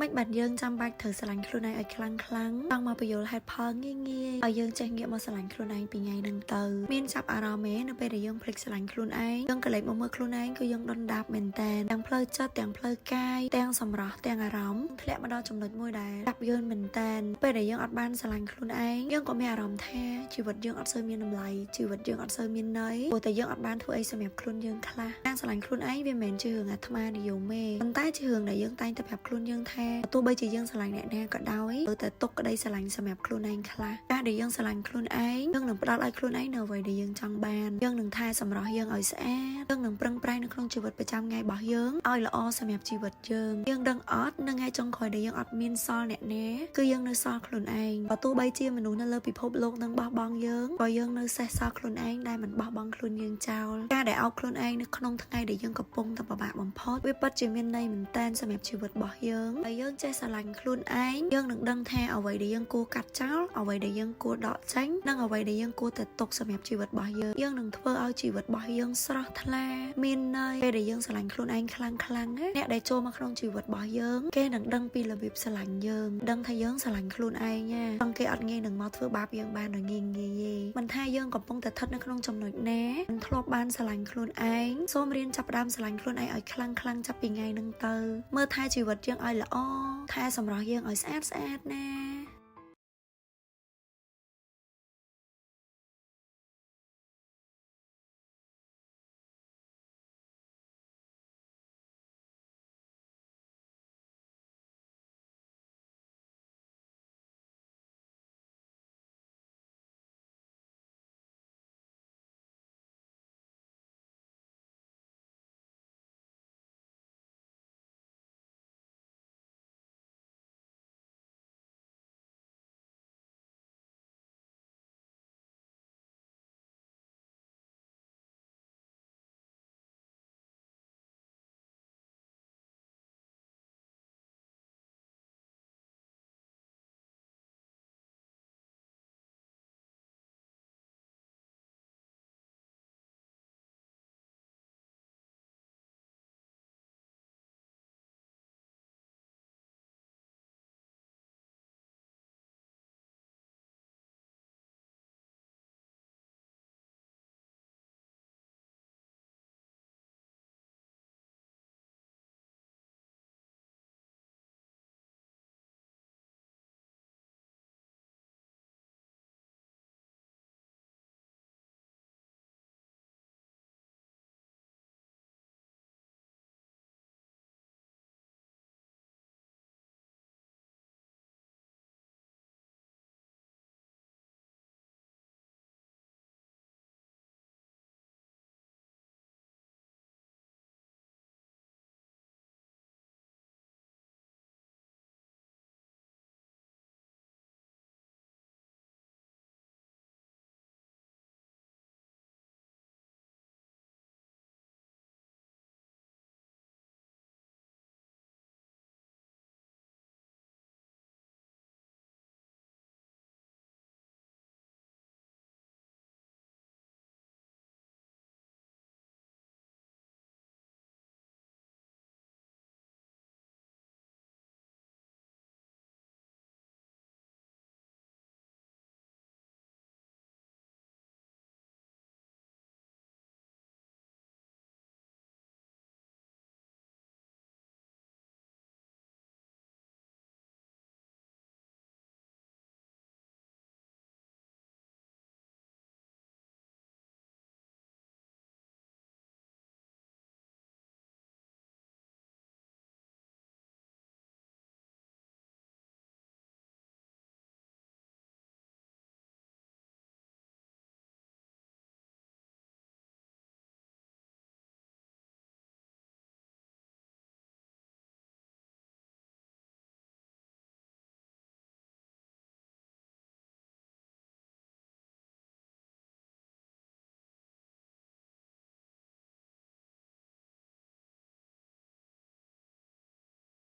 មិនបាត់យើងចាំបាច់ត្រូវស្រឡាញ់ខ្លួនឯងឲ្យខ្លាំងចង់មកបញ្យល់ហេតុផលងាយឲ្យយើងចេះងាកមកស្រឡាញ់ខ្លួនឯងពីថ្ងៃហ្នឹងទៅមានចាប់អារម្មណ៍នៅពេលដែលយើងភ្លេចស្រឡាញ់ខ្លួនឯងយើងក៏លេចមកមើលខ្លួនឯងគឺយើងដុនដាបមែនតើទាំងផ្លូវចិត្តទាំងផ្លូវកាយទាំងសម្រស់ទាំងអារម្មណ៍ធ្លាក់មកដល់ចំណុចមួយដែលចាប់យើងមែនតើពេលដែលយើងអត់បានស្រឡាញ់ខ្លួនឯងយើងក៏មានអារម្មណ៍ថាជីវិតយើងអត់សូវមានតម្លៃជីវិតយើងអត់សូវមានន័យព្រោះតែយើងអត់បានធ្វើអីសម្រាប់ខ្លួនយើងខ្លះការស្រឡាញ់ខ្លួនឯងវាមិនមែនជារឿងអាត្មានិយមទេប៉ុន្តែជារឿងដែលយើងតែងតែប្រាប់ខ្លួនយើងថាទោះបីជាយើងស្រឡាញ់អ្នកណាក៏ដោយតែទុកក្តីស្រឡាញ់សម្រាប់ខ្លួនឯងខ្លះការដែលយើងស្រឡាញ់ខ្លួនឯងយើងនឹងផ្ដល់ឲ្យខ្លួនឯងនៅអ្វីដែលយើងចង់បានយើងនឹងថែសម្រស់យើងឲ្យស្អាតយើងនឹងប្រឹងប្រែងនៅក្នុងជីវិតប្រចាំថ្ងៃរបស់យើងឲ្យល្អសម្រាប់ជីវិតយើងដឹងអត់នៅថ្ងៃចុងក្រោយដែលយើងអត់មានសល់អ្នកណាគឺយើងនៅសល់ខ្លួនឯងបើទោះបីជាមនុស្សនៅលើពិភពលោកនឹងបោះបង់យើងក៏យើងនៅសេះសល់ខ្លួនឯងដែលមិនបោះបង់ខ្លួនយើងចោលការដែលអោបខ្លួនឯងនៅក្នុងថ្ងៃដែលយើងកំពុងតែពិបាកបំផុតវាពិតជាមានន័យមែនតែនសម្រាប់ជីវិតរបស់យើងហើយយើងចេះស្រឡាញ់ខ្លួនឯងយើងនឹងដឹងថាអ្វីដែលយើងគួរកាត់ចោលអ្វីដែលយើងគួរដកចេញនិងអ្វីដែលយើងគួរតែទុកសម្រាប់ជីវិតរបស់យើងនឹងធ្វើឲ្យជីវិតរបស់យើងស្រស់ថ្លាមានន័យពេលដែលយើងស្រឡាញ់ខ្លួនឯងខ្លាំងណាអ្នកដែលចូលមកក្នុងជីវិតរបស់យើងគេនឹងដឹងពីរបៀបស្រឡាញ់យើងដឹងថាយើងស្រឡាញ់ខ្លួនឯងណាបងគេអត់ងាយនឹងមកធ្វើបាបយើងបានដោយងាយទេមិនថាយើងកំពុងតែស្ថិតនៅក្នុងចំណុចណាមិនធ្លាប់បានស្រឡាញ់ខ្លួនឯងសូមរៀនចាប់ផ្ដើមស្រឡាញ់ខ្លួនឯងឲ្យខ្លាំងចាប់ពីថ្ងៃហ្នឹងទៅមើលថែជីវិតយើងឲ្យល្អថែសម្រស់យើងឲ្យស្អាតណា